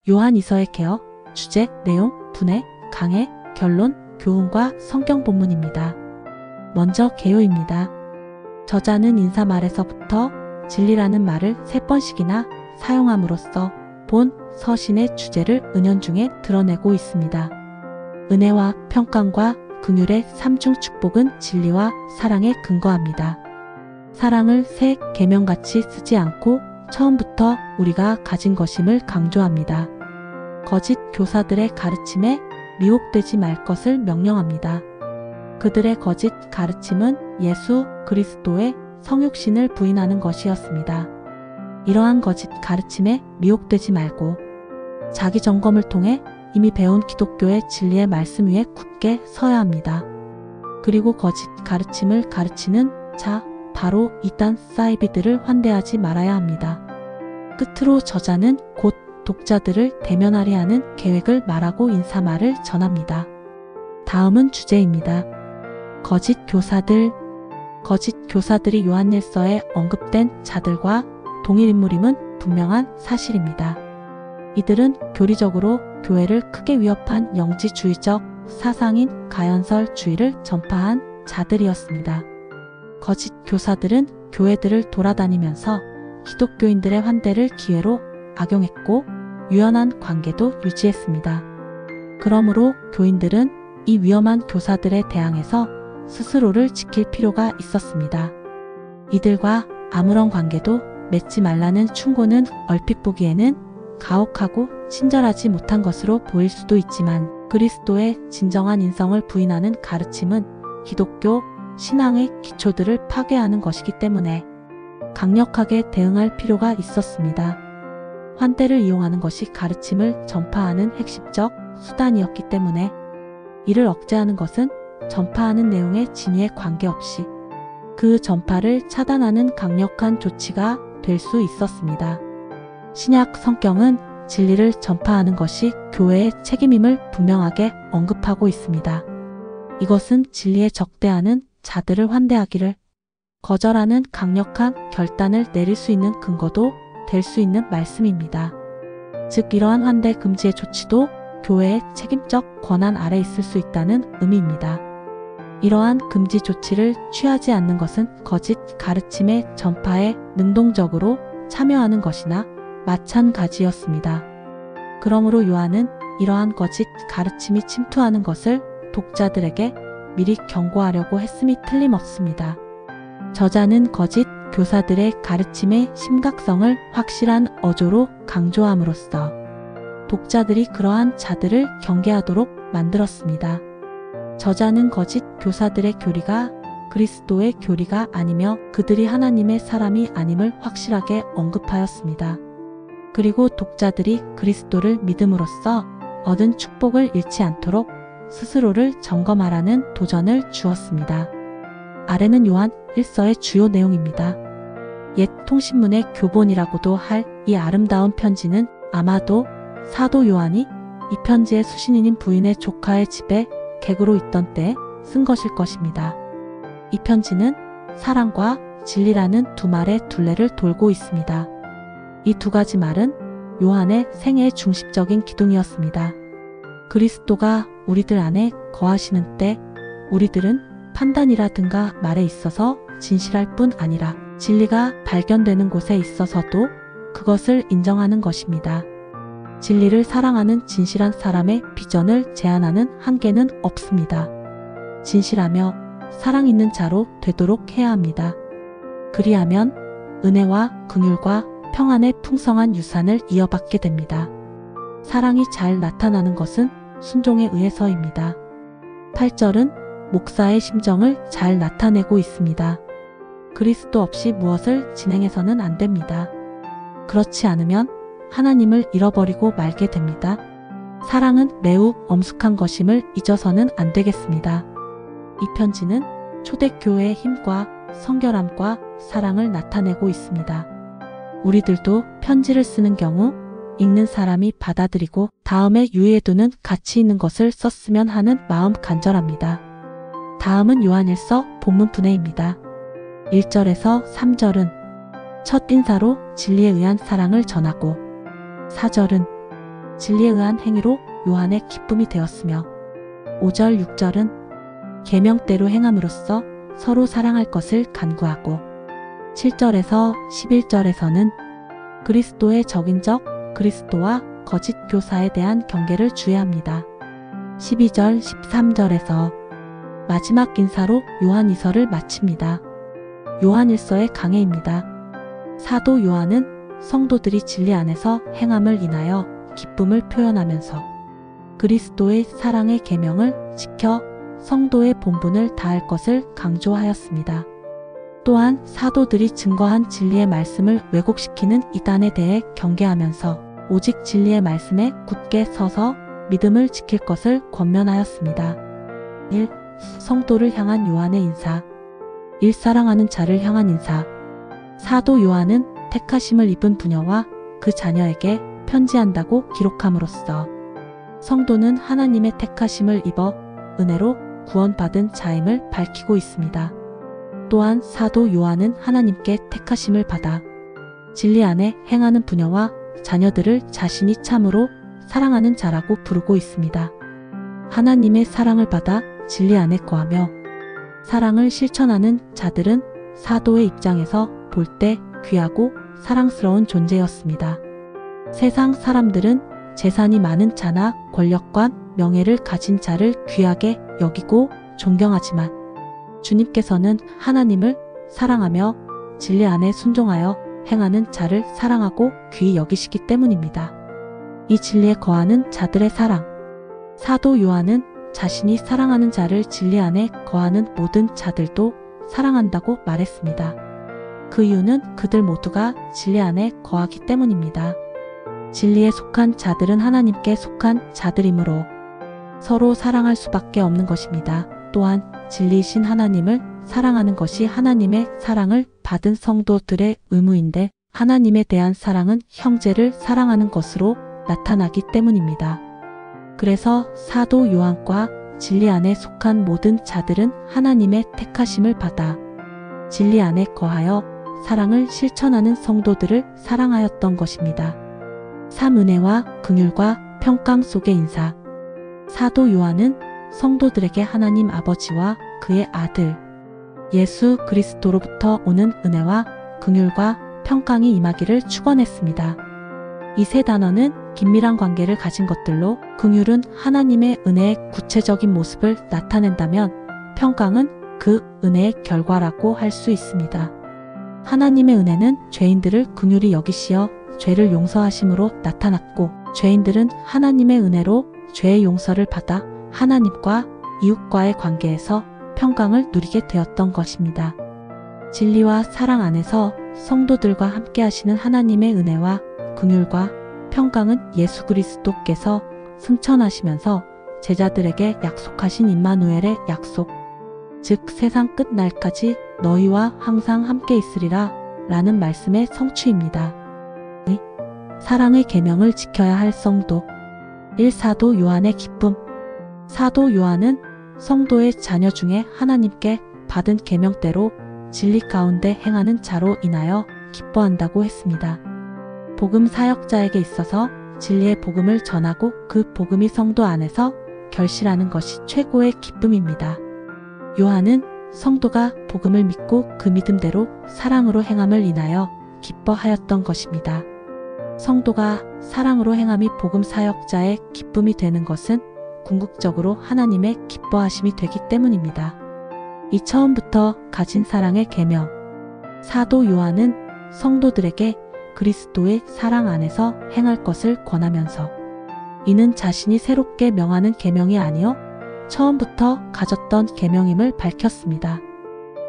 요한이서의 개어, 주제, 내용, 분해, 강해, 결론, 교훈과 성경 본문입니다. 먼저 개요입니다. 저자는 인사말에서부터 진리라는 말을 3번씩이나 사용함으로써 본 서신의 주제를 은연중에 드러내고 있습니다. 은혜와 평강과 긍휼의 3중 축복은 진리와 사랑에 근거합니다. 사랑을 새 계명같이 쓰지 않고 처음부터 우리가 가진 것임을 강조합니다. 거짓 교사들의 가르침에 미혹되지 말 것을 명령합니다. 그들의 거짓 가르침은 예수 그리스도의 성육신을 부인하는 것이었습니다. 이러한 거짓 가르침에 미혹되지 말고 자기 점검을 통해 이미 배운 기독교의 진리의 말씀 위에 굳게 서야 합니다. 그리고 거짓 가르침을 가르치는 자, 바로 이단 사이비들을 환대하지 말아야 합니다. 끝으로 저자는 곧 독자들을 대면하려 하는 계획을 말하고 인사말을 전합니다. 다음은 주제입니다. 거짓 교사들. 거짓 교사들이 요한일서에 언급된 자들과 동일 인물임은 분명한 사실입니다. 이들은 교리적으로 교회를 크게 위협한 영지주의적 사상인 가연설주의를 전파한 자들이었습니다. 거짓 교사들은 교회들을 돌아다니면서 기독교인들의 환대를 기회로 악용했고 유연한 관계도 유지했습니다. 그러므로 교인들은 이 위험한 교사들에 대항해서 스스로를 지킬 필요가 있었습니다. 이들과 아무런 관계도 맺지 말라는 충고는 얼핏 보기에는 가혹하고 친절하지 못한 것으로 보일 수도 있지만 그리스도의 진정한 인성을 부인하는 가르침은 기독교 신앙의 기초들을 파괴하는 것이기 때문에 강력하게 대응할 필요가 있었습니다. 환대를 이용하는 것이 가르침을 전파하는 핵심적 수단이었기 때문에 이를 억제하는 것은 전파하는 내용의 진위에 관계없이 그 전파를 차단하는 강력한 조치가 될 수 있었습니다. 신약 성경은 진리를 전파하는 것이 교회의 책임임을 분명하게 언급하고 있습니다. 이것은 진리에 적대하는 자들을 환대하기를 거절하는 강력한 결단을 내릴 수 있는 근거도 될 수 있는 말씀입니다. 즉 이러한 환대 금지의 조치도 교회의 책임적 권한 아래 있을 수 있다는 의미입니다. 이러한 금지 조치를 취하지 않는 것은 거짓 가르침의 전파에 능동적으로 참여하는 것이나 마찬가지였습니다. 그러므로 요한은 이러한 거짓 가르침이 침투하는 것을 독자들에게 미리 경고하려고 했음이 틀림없습니다. 저자는 거짓 교사들의 가르침의 심각성을 확실한 어조로 강조함으로써 독자들이 그러한 자들을 경계하도록 만들었습니다. 저자는 거짓 교사들의 교리가 그리스도의 교리가 아니며 그들이 하나님의 사람이 아님을 확실하게 언급하였습니다. 그리고 독자들이 그리스도를 믿음으로써 얻은 축복을 잃지 않도록 스스로를 점검하라는 도전을 주었습니다. 아래는 요한 1서의 주요 내용입니다. 옛 통신문의 교본이라고도 할 이 아름다운 편지는 아마도 사도 요한이 이 편지의 수신인인 부인의 조카의 집에 객으로 있던 때에 쓴 것일 것입니다. 이 편지는 사랑과 진리라는 두 말의 둘레를 돌고 있습니다. 이 두 가지 말은 요한의 생애의 중심적인 기둥이었습니다. 그리스도가 우리들 안에 거하시는 때 우리들은 판단이라든가 말에 있어서 진실할 뿐 아니라 진리가 발견되는 곳에 있어서도 그것을 인정하는 것입니다. 진리를 사랑하는 진실한 사람의 비전을 제한하는 한계는 없습니다. 진실하며 사랑 있는 자로 되도록 해야 합니다. 그리하면 은혜와 긍휼과 평안의 풍성한 유산을 이어받게 됩니다. 사랑이 잘 나타나는 것은 순종에 의해서입니다. 8절은 목사의 심정을 잘 나타내고 있습니다. 그리스도 없이 무엇을 진행해서는 안 됩니다. 그렇지 않으면 하나님을 잃어버리고 말게 됩니다. 사랑은 매우 엄숙한 것임을 잊어서는 안 되겠습니다. 이 편지는 초대교회의 힘과 성결함과 사랑을 나타내고 있습니다. 우리들도 편지를 쓰는 경우 읽는 사람이 받아들이고 다음에 유의해두는 가치 있는 것을 썼으면 하는 마음 간절합니다. 다음은 요한일서 본문 분해입니다. 1절에서 3절은 첫 인사로 진리에 의한 사랑을 전하고 4절은 진리에 의한 행위로 요한의 기쁨이 되었으며 5절 6절은 계명대로 행함으로써 서로 사랑할 것을 간구하고 7절에서 11절에서는 그리스도의 적인적 그리스도와 거짓 교사에 대한 경계를 주의합니다. 12절 13절에서 마지막 인사로 요한 2서를 마칩니다. 요한 1서의 강해입니다. 사도 요한은 성도들이 진리 안에서 행함을 인하여 기쁨을 표현하면서 그리스도의 사랑의 계명을 지켜 성도의 본분을 다할 것을 강조하였습니다. 또한 사도들이 증거한 진리의 말씀을 왜곡시키는 이단에 대해 경계하면서 오직 진리의 말씀에 굳게 서서 믿음을 지킬 것을 권면하였습니다. 1. 성도를 향한 요한의 인사. 1. 사랑하는 자를 향한 인사. 사도 요한은 택하심을 입은 부녀와 그 자녀에게 편지한다고 기록함으로써 성도는 하나님의 택하심을 입어 은혜로 구원받은 자임을 밝히고 있습니다. 또한 사도 요한은 하나님께 택하심을 받아 진리 안에 행하는 부녀와 자녀들을 자신이 참으로 사랑하는 자라고 부르고 있습니다. 하나님의 사랑을 받아 진리 안에 거하며 사랑을 실천하는 자들은 사도의 입장에서 볼 때 귀하고 사랑스러운 존재였습니다. 세상 사람들은 재산이 많은 자나 권력과 명예를 가진 자를 귀하게 여기고 존경하지만 주님께서는 하나님을 사랑하며 진리 안에 순종하여 행하는 자를 사랑하고 귀히 여기시기 때문입니다. 이 진리에 거하는 자들의 사랑. 사도 요한은 자신이 사랑하는 자를 진리 안에 거하는 모든 자들도 사랑한다고 말했습니다. 그 이유는 그들 모두가 진리 안에 거하기 때문입니다. 진리에 속한 자들은 하나님께 속한 자들이므로 서로 사랑할 수밖에 없는 것입니다. 또한 진리이신 하나님을 사랑하는 것이 하나님의 사랑을 받은 성도들의 의무인데 하나님에 대한 사랑은 형제를 사랑하는 것으로 나타나기 때문입니다. 그래서 사도 요한과 진리 안에 속한 모든 자들은 하나님의 택하심을 받아 진리 안에 거하여 사랑을 실천하는 성도들을 사랑하였던 것입니다. 3. 은혜와 긍휼과 평강 속의 인사. 사도 요한은 성도들에게 하나님 아버지와 그의 아들 예수 그리스도로부터 오는 은혜와 긍휼과 평강이 임하기를 축원했습니다. 이 세 단어는 긴밀한 관계를 가진 것들로 긍휼은 하나님의 은혜의 구체적인 모습을 나타낸다면 평강은 그 은혜의 결과라고 할 수 있습니다. 하나님의 은혜는 죄인들을 긍휼히 여기시어 죄를 용서하심으로 나타났고 죄인들은 하나님의 은혜로 죄의 용서를 받아 하나님과 이웃과의 관계에서 평강을 누리게 되었던 것입니다. 진리와 사랑 안에서 성도들과 함께 하시는 하나님의 은혜와 긍휼과 평강은 예수 그리스도께서 승천하시면서 제자들에게 약속하신 임마누엘의 약속, 즉 세상 끝날까지 너희와 항상 함께 있으리라 라는 말씀의 성취입니다. 사랑의 계명을 지켜야 할 성도. 1. 사도 요한의 기쁨. 사도 요한은 성도의 자녀 중에 하나님께 받은 계명대로 진리 가운데 행하는 자로 인하여 기뻐한다고 했습니다. 복음 사역자에게 있어서 진리의 복음을 전하고 그 복음이 성도 안에서 결실하는 것이 최고의 기쁨입니다. 요한은 성도가 복음을 믿고 그 믿음대로 사랑으로 행함을 인하여 기뻐하였던 것입니다. 성도가 사랑으로 행함이 복음 사역자의 기쁨이 되는 것은 궁극적으로 하나님의 기뻐하심이 되기 때문입니다. 이 처음부터 가진 사랑의 계명. 사도 요한은 성도들에게 그리스도의 사랑 안에서 행할 것을 권하면서 이는 자신이 새롭게 명하는 계명이 아니요 처음부터 가졌던 계명임을 밝혔습니다.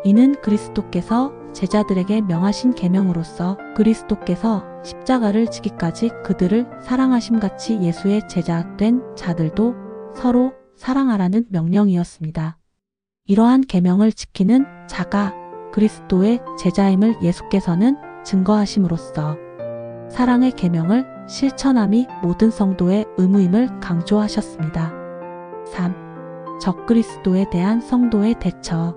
이는 그리스도께서 제자들에게 명하신 계명으로서 그리스도께서 십자가를 지기까지 그들을 사랑하심같이 예수의 제자 된 자들도 서로 사랑하라는 명령이었습니다. 이러한 계명을 지키는 자가 그리스도의 제자임을 예수께서는 증거하심으로써 사랑의 계명을 실천함이 모든 성도의 의무임을 강조하셨습니다. 3. 적그리스도에 대한 성도의 대처.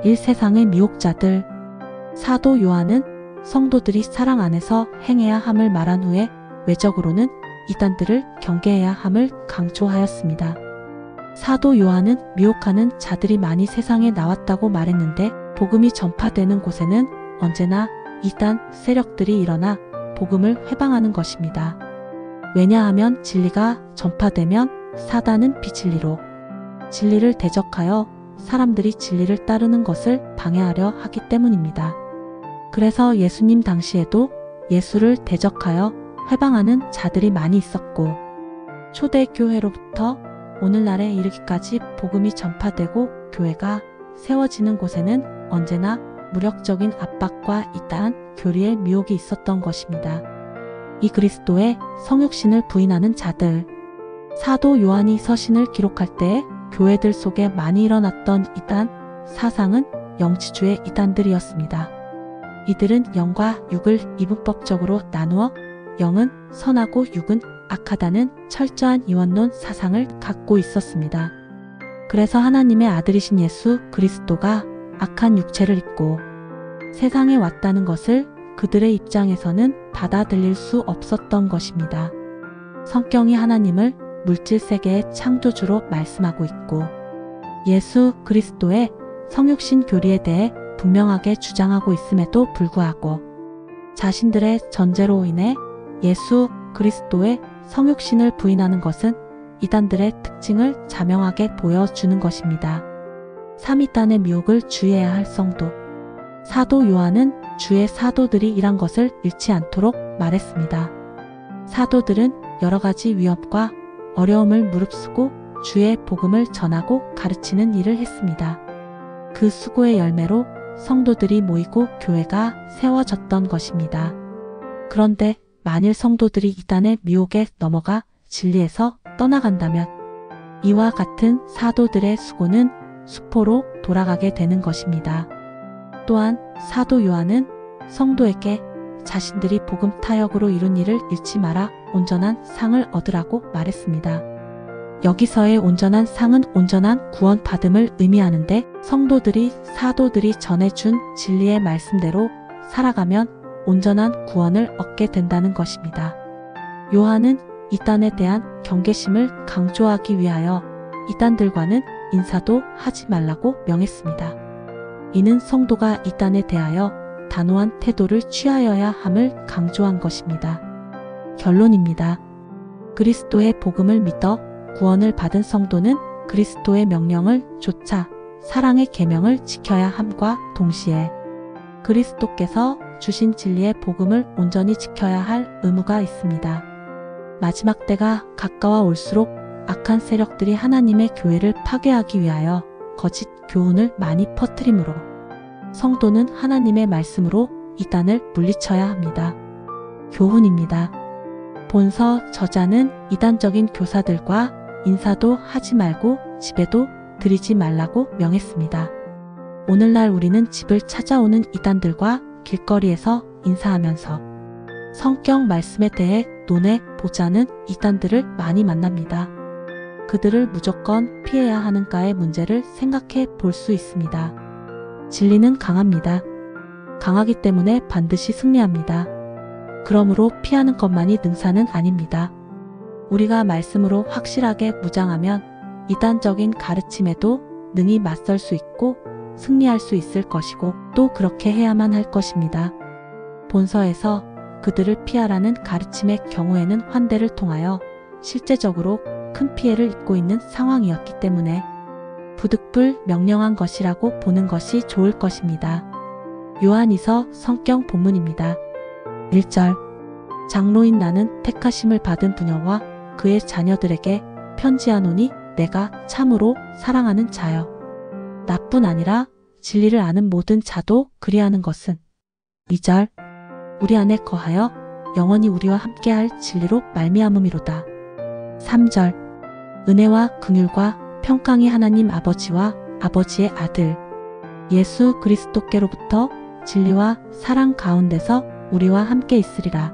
1. 세상의 미혹자들. 사도 요한은 성도들이 사랑 안에서 행해야 함을 말한 후에 외적으로는 이단들을 경계해야 함을 강조하였습니다. 사도 요한은 미혹하는 자들이 많이 세상에 나왔다고 말했는데 복음이 전파되는 곳에는 언제나 이단 세력들이 일어나 복음을 회방하는 것입니다. 왜냐하면 진리가 전파되면 사단은 비진리로 진리를 대적하여 사람들이 진리를 따르는 것을 방해하려 하기 때문입니다. 그래서 예수님 당시에도 예수를 대적하여 회방하는 자들이 많이 있었고 초대교회로부터 오늘날에 이르기까지 복음이 전파되고 교회가 세워지는 곳에는 언제나 무력적인 압박과 이단 교리의 미혹이 있었던 것입니다. 이 그리스도의 성육신을 부인하는 자들, 사도 요한이 서신을 기록할 때 교회들 속에 많이 일어났던 이단 사상은 영지주의 이단들이었습니다. 이들은 영과 육을 이분법적으로 나누어 영은 선하고 육은 악하다는 철저한 이원론 사상을 갖고 있었습니다. 그래서 하나님의 아들이신 예수 그리스도가 악한 육체를 입고 세상에 왔다는 것을 그들의 입장에서는 받아들일 수 없었던 것입니다. 성경이 하나님을 물질 세계의 창조주로 말씀하고 있고 예수 그리스도의 성육신 교리에 대해 분명하게 주장하고 있음에도 불구하고 자신들의 전제로 인해 예수 그리스도의 성육신을 부인하는 것은 이단들의 특징을 자명하게 보여주는 것입니다. 3이단의 미혹을 주의해야 할 성도. 사도 요한은 주의 사도들이 이란 것을 잃지 않도록 말했습니다. 사도들은 여러 가지 위협과 어려움을 무릅쓰고 주의 복음을 전하고 가르치는 일을 했습니다. 그 수고의 열매로 성도들이 모이고 교회가 세워졌던 것입니다. 그런데 만일 성도들이 이단의 미혹에 넘어가 진리에서 떠나간다면 이와 같은 사도들의 수고는 수포로 돌아가게 되는 것입니다. 또한 사도 요한은 성도에게 자신들이 복음 타역으로 이룬 일을 잃지 마라 온전한 상을 얻으라고 말했습니다. 여기서의 온전한 상은 온전한 구원 받음을 의미하는데 성도들이 사도들이 전해준 진리의 말씀대로 살아가면 온전한 구원을 얻게 된다는 것입니다. 요한은 이단에 대한 경계심을 강조하기 위하여 이단들과는 인사도 하지 말라고 명했습니다. 이는 성도가 이단에 대하여 단호한 태도를 취하여야 함을 강조한 것입니다. 결론입니다. 그리스도의 복음을 믿어 구원을 받은 성도는 그리스도의 명령을 좇아 사랑의 계명을 지켜야 함과 동시에 그리스도께서 주신 진리의 복음을 온전히 지켜야 할 의무가 있습니다. 마지막 때가 가까워 올수록 악한 세력들이 하나님의 교회를 파괴하기 위하여 거짓 교훈을 많이 퍼뜨리므로 성도는 하나님의 말씀으로 이단을 물리쳐야 합니다. 교훈입니다. 본서 저자는 이단적인 교사들과 인사도 하지 말고 집에도 들이지 말라고 명했습니다. 오늘날 우리는 집을 찾아오는 이단들과 길거리에서 인사하면서 성경 말씀에 대해 논해 보자는 이단들을 많이 만납니다. 그들을 무조건 피해야 하는가의 문제를 생각해 볼 수 있습니다. 진리는 강합니다. 강하기 때문에 반드시 승리합니다. 그러므로 피하는 것만이 능사는 아닙니다. 우리가 말씀으로 확실하게 무장하면 이단적인 가르침에도 능히 맞설 수 있고 승리할 수 있을 것이고 또 그렇게 해야만 할 것입니다. 본서에서 그들을 피하라는 가르침의 경우에는 환대를 통하여 실제적으로 큰 피해를 입고 있는 상황이었기 때문에 부득불 명령한 것이라고 보는 것이 좋을 것입니다. 요한이서 성경 본문입니다. 1절 장로인 나는 택하심을 받은 부녀와 그의 자녀들에게 편지하노니 내가 참으로 사랑하는 자여. 나뿐 아니라 진리를 아는 모든 자도 그리하는 것은 2절 우리 안에 거하여 영원히 우리와 함께할 진리로 말미암음이로다. 3절 은혜와 긍휼과 평강이 하나님 아버지와 아버지의 아들 예수 그리스도께로부터 진리와 사랑 가운데서 우리와 함께 있으리라.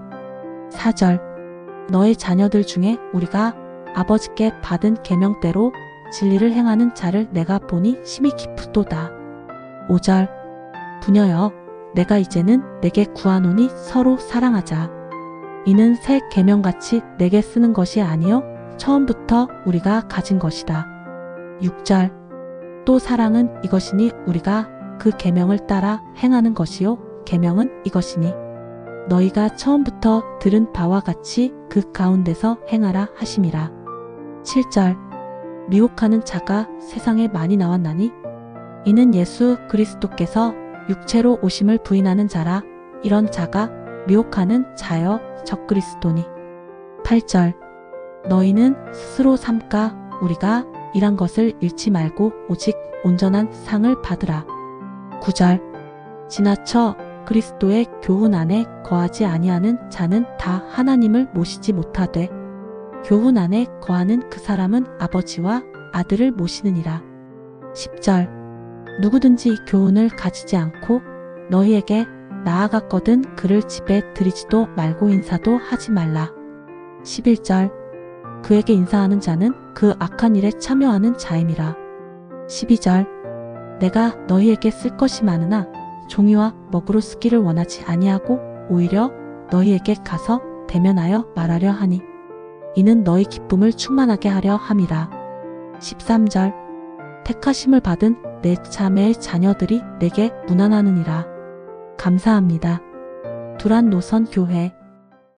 4절 너의 자녀들 중에 우리가 아버지께 받은 계명대로 진리를 행하는 자를 내가 보니 심히 기쁘도다. 5절 부녀여 내가 이제는 내게 구하노니 서로 사랑하자. 이는 새 계명같이 내게 쓰는 것이 아니요 처음부터 우리가 가진 것이다. 6절 또 사랑은 이것이니 우리가 그 계명을 따라 행하는 것이요 계명은 이것이니 너희가 처음부터 들은 바와 같이 그 가운데서 행하라 하심이라. 7절 미혹하는 자가 세상에 많이 나왔나니 이는 예수 그리스도께서 육체로 오심을 부인하는 자라. 이런 자가 미혹하는 자여 적그리스도니. 8절 너희는 스스로 삼가 우리가 일한 것을 잃지 말고 오직 온전한 상을 받으라. 9절 지나쳐 그리스도의 교훈 안에 거하지 아니하는 자는 다 하나님을 모시지 못하되 교훈 안에 거하는 그 사람은 아버지와 아들을 모시느니라. 10절 누구든지 이 교훈을 가지지 않고 너희에게 나아갔거든 그를 집에 들이지도 말고 인사도 하지 말라. 11절 그에게 인사하는 자는 그 악한 일에 참여하는 자임이라. 12절 내가 너희에게 쓸 것이 많으나 종이와 먹으로 쓰기를 원하지 아니하고 오히려 너희에게 가서 대면하여 말하려 하니 이는 너희 기쁨을 충만하게 하려 함이라. 13절 택하심을 받은 내 자매의 자녀들이 내게 문안하느니라. 감사합니다. 두란 노선 교회